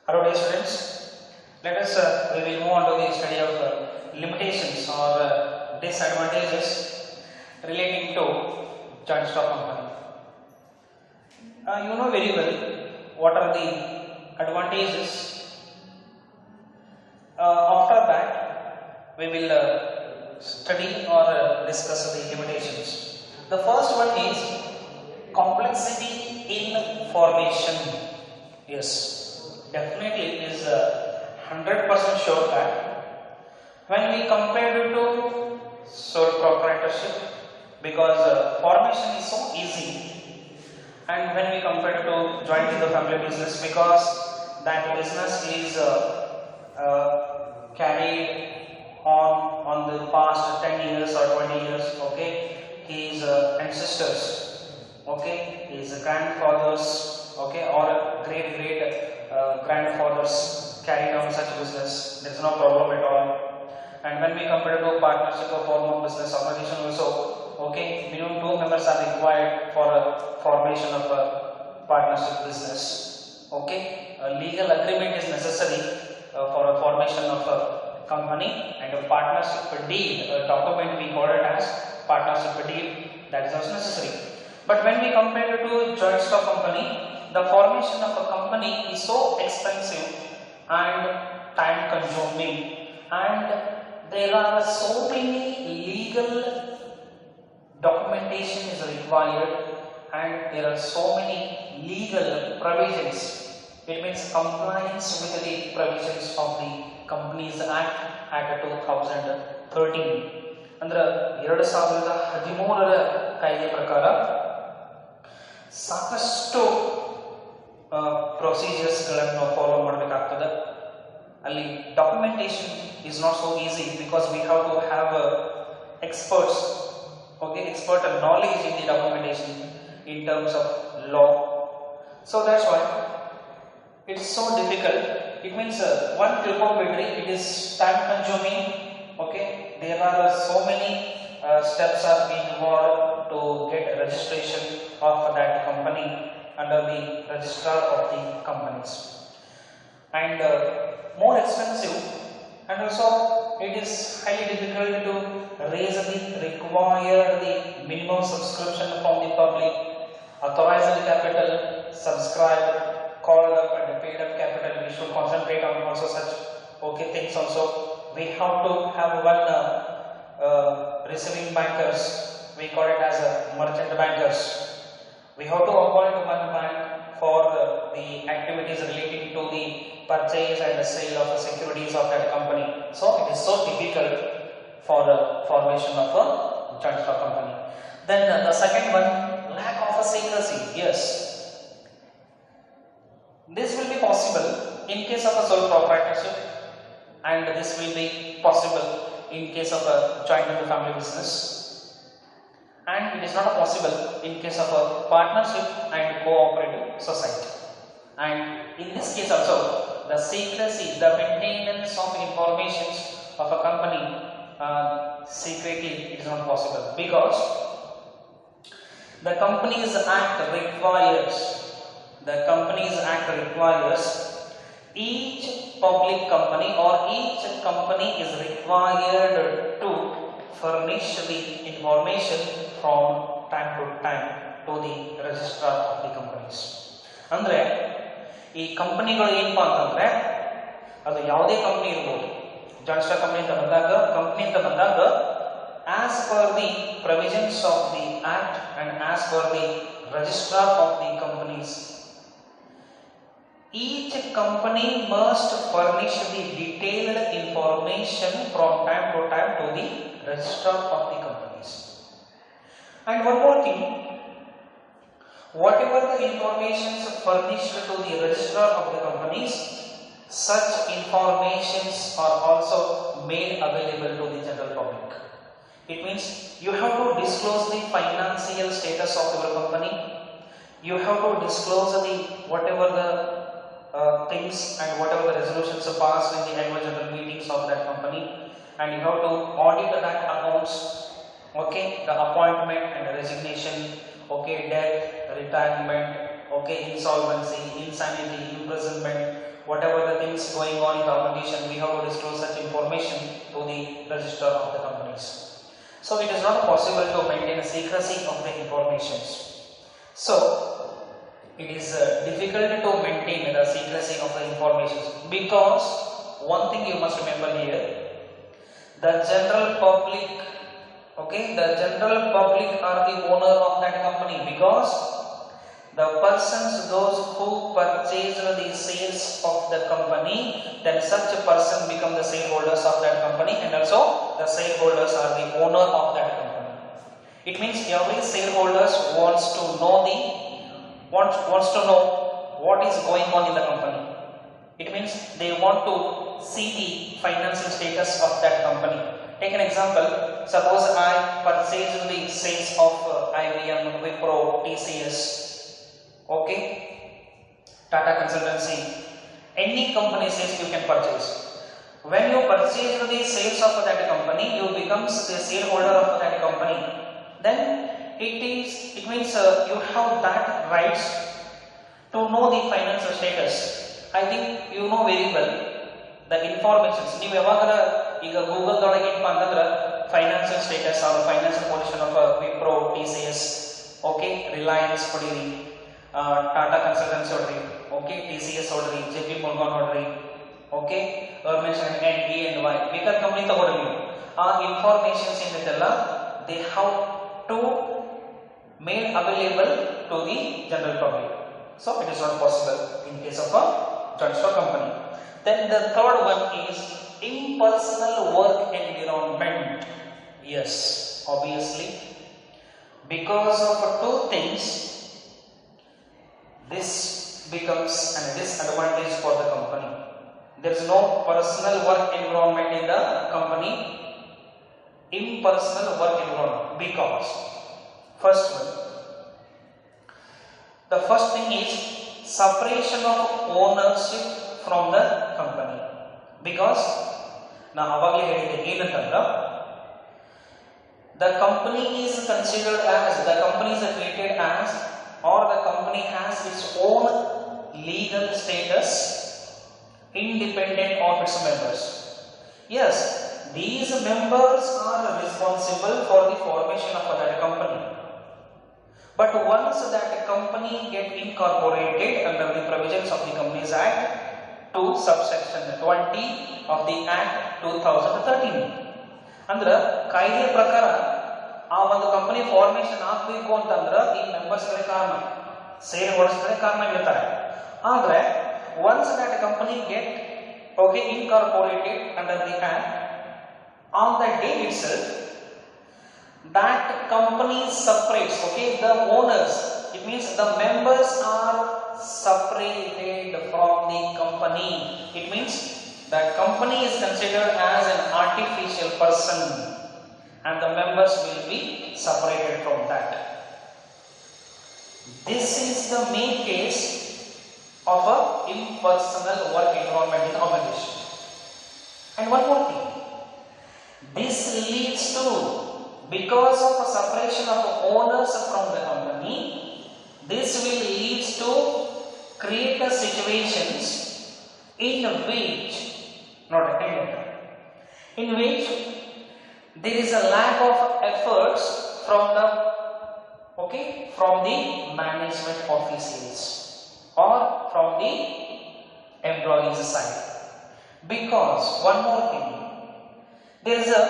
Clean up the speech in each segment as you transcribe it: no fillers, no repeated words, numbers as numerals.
Hello dear students, let us we will move on to the study of limitations or disadvantages relating to joint stock company. You know very well what are the advantages. After that we will study or discuss the limitations. The first one is complexity in formation. Yes, definitely it is 100% sure that when we compare it to sole proprietorship, because formation is so easy, and when we compare it to joint in the family business, because that business is carried on the past 10 years or 20 years, okay, his ancestors, okay, his grandfathers, okay, or great grandfathers carried on such business. There is no problem at all. And when we compare to partnership or form of business organization also, okay, minimum 2 members are required for a formation of a partnership business. Okay, a legal agreement is necessary for a formation of a company, and a partnership deed, a document we call it as partnership deed, that is also necessary. But when we compare it to joint stock company, the formation of a company is so expensive and time consuming, and there are so many legal documentation is required, and there are so many legal provisions. It means compliance with the provisions of the Companies Act 2013. ಅಂದ್ರೆ 2013ರ ಕಾಯ್ದೆ ಪ್ರಕಾರ ಸಾಕಷ್ಟು ಪ್ರೊಸೀಜರ್ಸ್ಗಳನ್ನು follow ಮಾಡಬೇಕಾಗ್ತದೆ. ಅಲ್ಲಿ documentation is not so easy, because we have to have experts, okay, expert knowledge in the documentation in terms of law. So that's why it's so difficult. It means one clip of battery, it is time consuming, okay. There are so many steps are involved to get registration of that company under the registrar of the companies, and more expensive, and also it is highly difficult to raise the required minimum subscription from the public, authorized capital, subscribed, called up and paid up capital. We should concentrate on also such okay things also. We have to have one receiving bankers, we call it as merchant bankers. We have to appoint one bank for the activities relating to the purchase and the sale of the securities of that company. So it is so difficult for the formation of a joint stock company. Then the second one, lack of a secrecy. Yes, this will be possible in case of a sole proprietorship, and this will be possible in case of a joint into family business, and it is not possible in case of a partnership and cooperative society. And in this case also, the secrecy, the maintenance of information of a company secretly is not possible, because the Companies Act requires each public company or each company is required to furnish the information from time to time to the registrar of the companies. ಅಂದ್ರೆ ಈ ಕಂಪನಿಗಳು ಏನಪ್ಪಾ ಅಂತಂದ್ರೆ, ಅದು ಯಾವುದೇ company ಇರ್ಬೋದು, joint stock company ಅಂತ ಬಂದಾಗ as per the provisions of the act and as per the registrar of the companies, each company must furnish the detailed information from time to time to the registrar of the companies. And one more thing, whatever the information furnished to the registrar of the companies, such informations are also made available to the general public. It means you have to disclose the financial status of your company, you have to disclose the whatever the things and whatever the resolutions are passed in the annual general meetings of that company, and you have to audit that accounts, okay, the appointment and resignation, okay, death, retirement, okay, insolvency, insanity, imprisonment, whatever the things going on in the organization, we have to disclose such information to the register of the companies. So it is not possible to maintain a secrecy of the informations. So it is difficult to maintain the secrecy of the information, because one thing you must remember here, the general public, okay, the general public are the owner of that company, because the persons, those who purchase the shares of the company, then such a person become the shareholders of that company, and also the shareholders are the owner of that company. It means every shareholders wants to know what is going on in the company. It means they want to see the financial status of that company. Take an example. Suppose I purchased the shares of IBM, Wipro, TCS, okay, Tata Consultancy, any company shares you can purchase. When you purchase the shares of that company, you become the shareholder of that company. Then it means you have that rights to know the financial status. I think you know very well the information. ನೀವು ಯಾವಾಗರ ಈಗ Google ದೊಳಗೆ ಏನಪ್ಪ ಅಂತಂದ್ರೆ financial status or financial position of Wipro, TCS, okay, Reliance ಹೊಡಿರಿ, ಟಾಟಾ ಕನ್ಸಲ್ಟೆನ್ಸಿ ಹೊಡ್ರಿ, okay, TCS ಹೊಡ್ರಿ, JP Morgan ಹೊಡ್ರಿ, okay, mention N D and Y ಬೇಕಾದ ಕಂಪ್ನಿ ತಗೊಳ್ರಿ ನೀವು. ಆ ಇನ್ಫಾರ್ಮೇಶನ್ಸ್ ಏನಿದೆಲ್ಲ they have to made available to the general public. So it is not possible in case of a joint stock company. Then the third one is impersonal work environment. Yes, obviously, because of two things, this becomes a disadvantage for the company. There is no personal work environment in the company, impersonal work environment, because first one, the first thing is separation of ownership from the company. Because now avagale helide ಏನಂತಂದ್ರೆ the company is considered as, the company is treated as, or the company has its own legal status independent of its members. Yes, these members are responsible for the formation of that company. But once that company get incorporated under the provisions of the Companies Act 2 subsection 20 of the Act 2013, ಅಂದ್ರೆ ಕಾಯ್ದೆ ಪ್ರಕಾರ ಆ ಒಂದು company formation ಆಗಬೇಕು ಅಂತಂದ್ರೆ ಈ ಮೆಂಬರ್ಸ್ಗಳೇ ಕಾರಣ, ಸೇರ್ ಹೊಡಿಸ್ತಾರೆ ಕಾರಣ ಇರ್ತಾರೆ. ಆದ್ರೆ once that company get okay incorporated under the act, on the day itself that company separates, okay, the owners, it means the members are separated from the company. It means that company is considered as an artificial person and the members will be separated from that. This is the main case of a impersonal work environment in organization. And one more thing, this leads to, because of a separation of the owners from the company, this will lead to create a situations in which, not in which there is a lack of efforts from the, okay, from the management officials or from the employees side. Because one more thing, there is a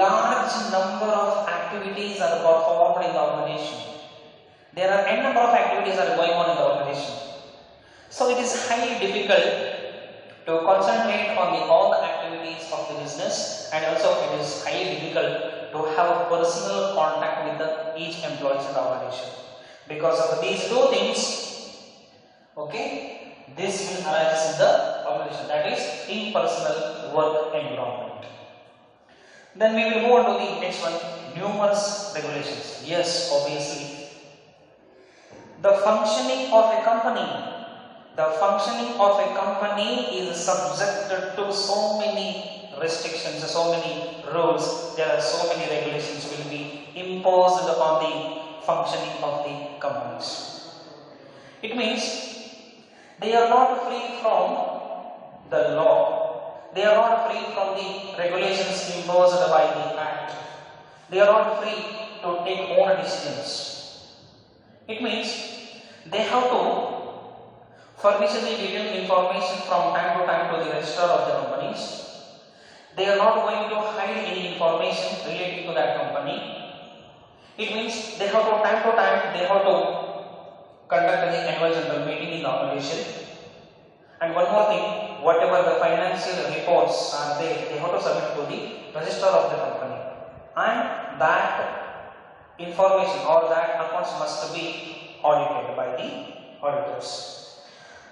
large number of activities are performed in the organization. There are n number of activities are going on in the organization. So it is highly difficult to concentrate on all the activities of the business, and also it is highly difficult to have personal contact with each employee in the organization. Because of these two things, okay, this will arise in the organization, that is impersonal work environment. Then we will move on to the next one, numerous regulations. Yes, obviously, the functioning of a company, is subjected to so many restrictions, so many rules. There are so many regulations will be imposed on the functioning of the companies. It means They are not free from the law. They are not free from the regulations imposed by the Act. They are not free to take own decisions. It means they have to furnish the detailed information from time to time to the registrar of the companies. They are not going to hide any information relating to that company. It means they have to time they have to conduct the annual general meeting in the organization. And one more thing, whatever the financial reports are there, they have to submit to the registrar of the company. And that information or that accounts must be audited by the auditors.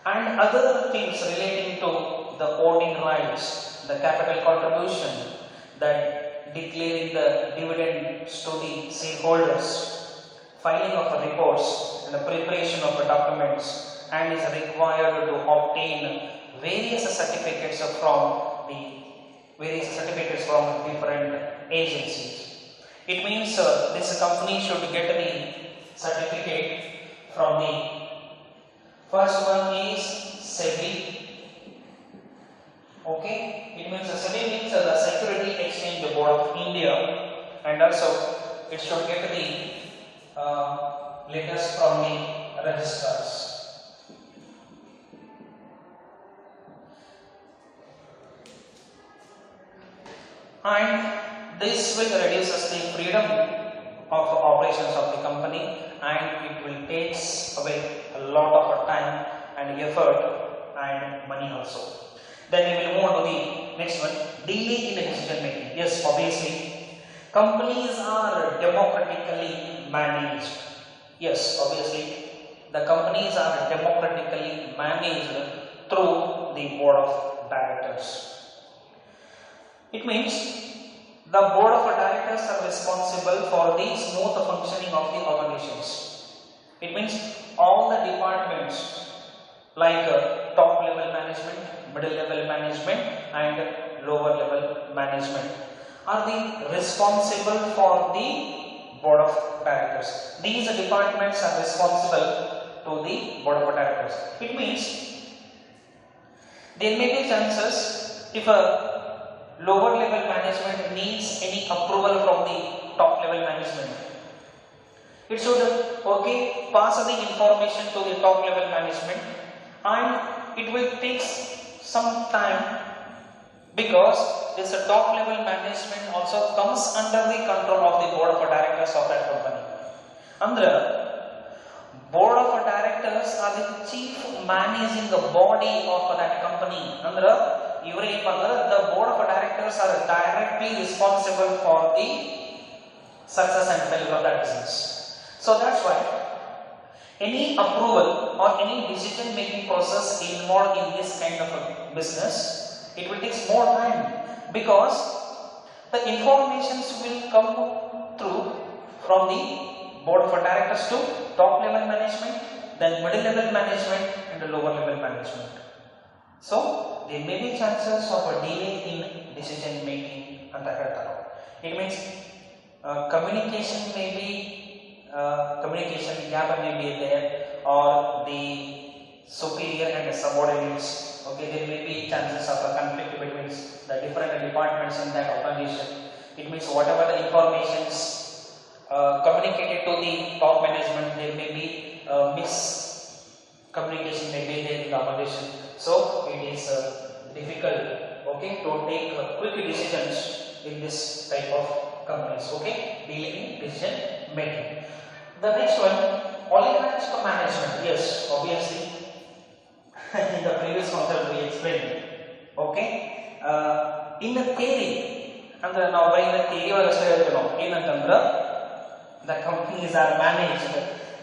And other things relating to the voting rights, the capital contribution, that declaring the dividends to the shareholders, filing of the reports, and the preparation of the documents, and is required to obtain various certificates from different agencies. It means this company should get the certificate from the first one is SEBI. Okay, it means SEBI means the Security Exchange Board of India, and also it should get the letters from the registrars. And this will reduce the freedom of operations of the company, and it will take away a lot of time and effort and money also. Then we will move on to the next one, delay in the decision making. Yes, obviously, companies are democratically managed. Yes, obviously, the companies are democratically managed through the board of directors. It means the board of directors are responsible for the smooth functioning of the organizations. It means all the departments like top level management, middle level management, and lower level management are the responsible for the board of directors. These departments are responsible to the board of directors. It means there may be chances if a lower level management needs any approval from the top level management. It should pass the information to the top level management, and it will take some time because this top level management also comes under the control of the board of directors of that company. Andre, board of directors are the chief managing body of that company. Andre, the board of directors are directly responsible for the success and failure of that business. So that's why any approval or any decision making process involved in this kind of a business, it will take more time because the informations will come through from the board of directors to top level management, then middle level management, and the lower level management. So there may be chances of a delay in decision making and that. It means communication gap may be there, or the superior and the subordinates. Okay, there may be chances of a conflict between the different departments in that organization. It means whatever the informations communicated to the top management, there may be miscommunication may be there in the organization. So it is difficult, to take quick decisions in this type of companies. Delay in decision making. The next one, oligarchs to management. Yes, obviously, in the previous concept we explained. In the theory, and now by the theory the companies are managed.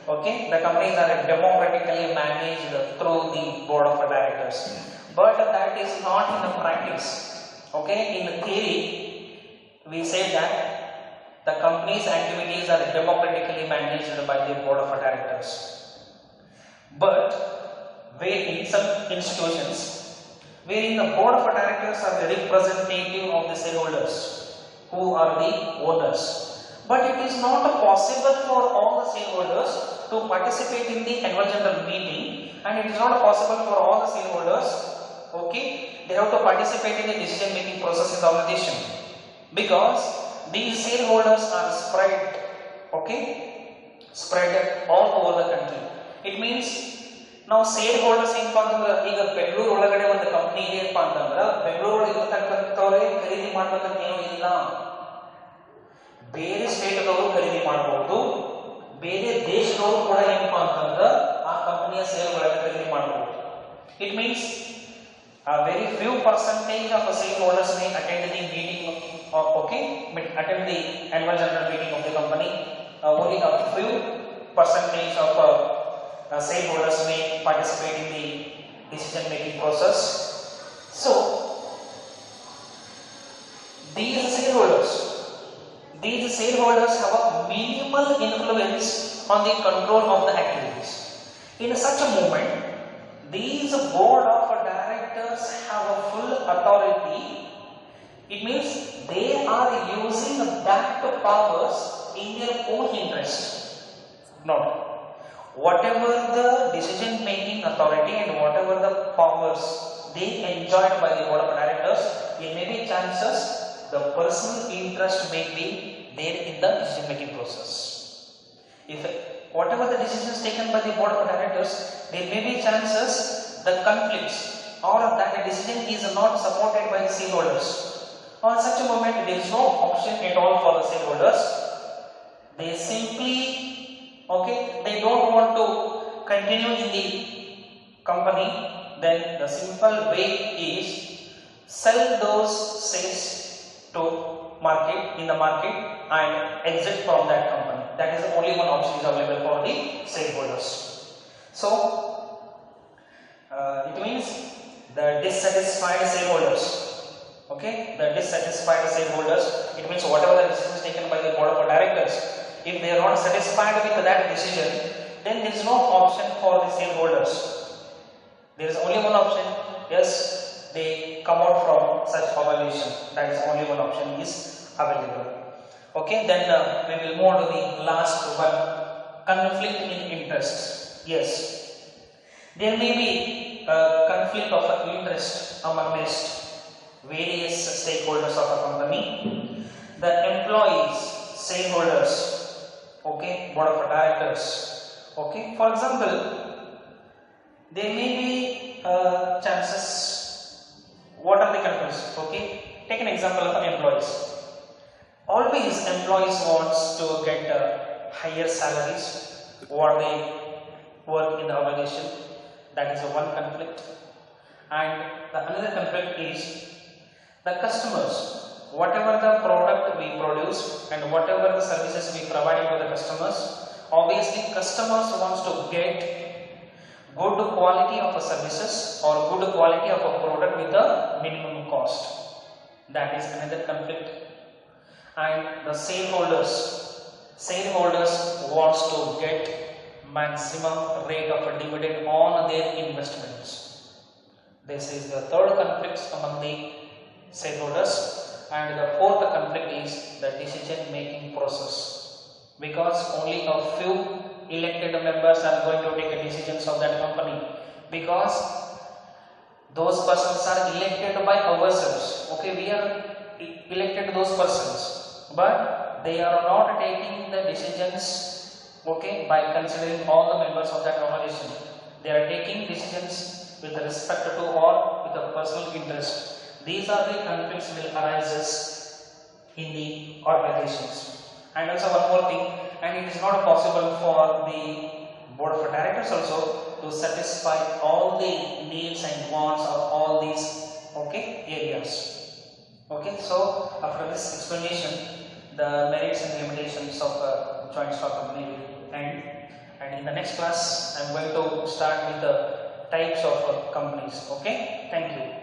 The companies are democratically managed through the board of directors, but that is not in the practice. In the theory, we say that the company's activities are democratically managed by the board of directors, but where in some institutions, wherein the board of directors are the representative of the shareholders, who are the owners, but it is not possible for all the shareholders to participate in the annual general meeting, and it is not possible for all the shareholders, okay, they have to participate in the decision making process in the organization, because these shareholders are spread all over the country. It means now shareholders ಏನಪ್ಪಾ ಅಂತಂದ್ರೆ ಈಗ ಬೆಂಗಳೂರು ಒಳಗಡೆ ಒಂದು company ಇದೆಯಪ್ಪ ಅಂತಂದ್ರೆ ಬೆಂಗಳೂರು ಒಳಗೆ ಇರತಕ್ಕಂಥವರೇ ಖರೀದಿ ಮಾಡಬೇಕಂತ ಏನೂ ಇಲ್ಲ. ಬೇರೆ ಸ್ಟೇಟ್ದವರು ಖರೀದಿ ಮಾಡಬಹುದು, ಬೇರೆ ದೇಶದವರು ಕೂಡ ಏನಪ್ಪಾ ಅಂತಂದ್ರೆ ಆ ಕಂಪನಿಯ ಶೇರುಗಳನ್ನು ಖರೀದಿ ಮಾಡಬಹುದು. It means a very few percentage of the shareholders may attend the meeting attend the annual general meeting of the company. Only a few percentage of shareholders may participate in the decision making process. So these shareholders have a minimal influence on the control of the activities. In such a moment, these board of directors have a full authority. It means they are using that powers in their own interest. Note, whatever the decision making authority and whatever the powers they enjoyed by the board of directors, there may be chances the personal interest may be there in the decision making process. If whatever the decisions taken by the board of directors, there may be chances the conflicts or that the decision is not supported by the shareholders. On such a moment, there is no option at all for the shareholders. They simply, they don't want to continue in the company. Then the simple way is sell those shares to in the market and exit from that company. That is the only one option is available for the shareholders. So it means the dissatisfied shareholders. The dissatisfied shareholders, it means whatever the decisions taken by the board of directors, if they are not satisfied with that decision, then there is no option for the shareholders. There is only one option, yes, they come out from such organization. That is only one option is available. Then we will move to the last one, conflict in interest. Yes, there may be a conflict of interest amongst various stakeholders of a company. The employees, shareholders, board of directors. For example, there may be chances. What are the conflicts? Take an example of employees. Always employees wants to get higher salaries what they work in the organization. That is one conflict. And the another conflict is the customers. Whatever the product we produce and whatever the services we provide to the customers, obviously customers wants to get good quality of a services or good quality of a product with a minimum cost. That is another conflict. And the shareholders wants to get maximum rate of a dividend on their investments. This is the third conflict among the shareholders. And the fourth conflict is the decision making process, because only a few elected members are going to take the decisions of that company, because those persons are elected by ourselves. We are elected those persons, but they are not taking the decisions by considering all the members of that organization. They are taking decisions with respect to or with a personal interest. These are the conflicts will arises in the organizations. And also one more thing, and it is not possible for the board of directors also to satisfy all the needs and wants of all these areas. So after this explanation, the merits and limitations of a joint stock company will end, and in the next class I am going to start with the types of companies. Thank you.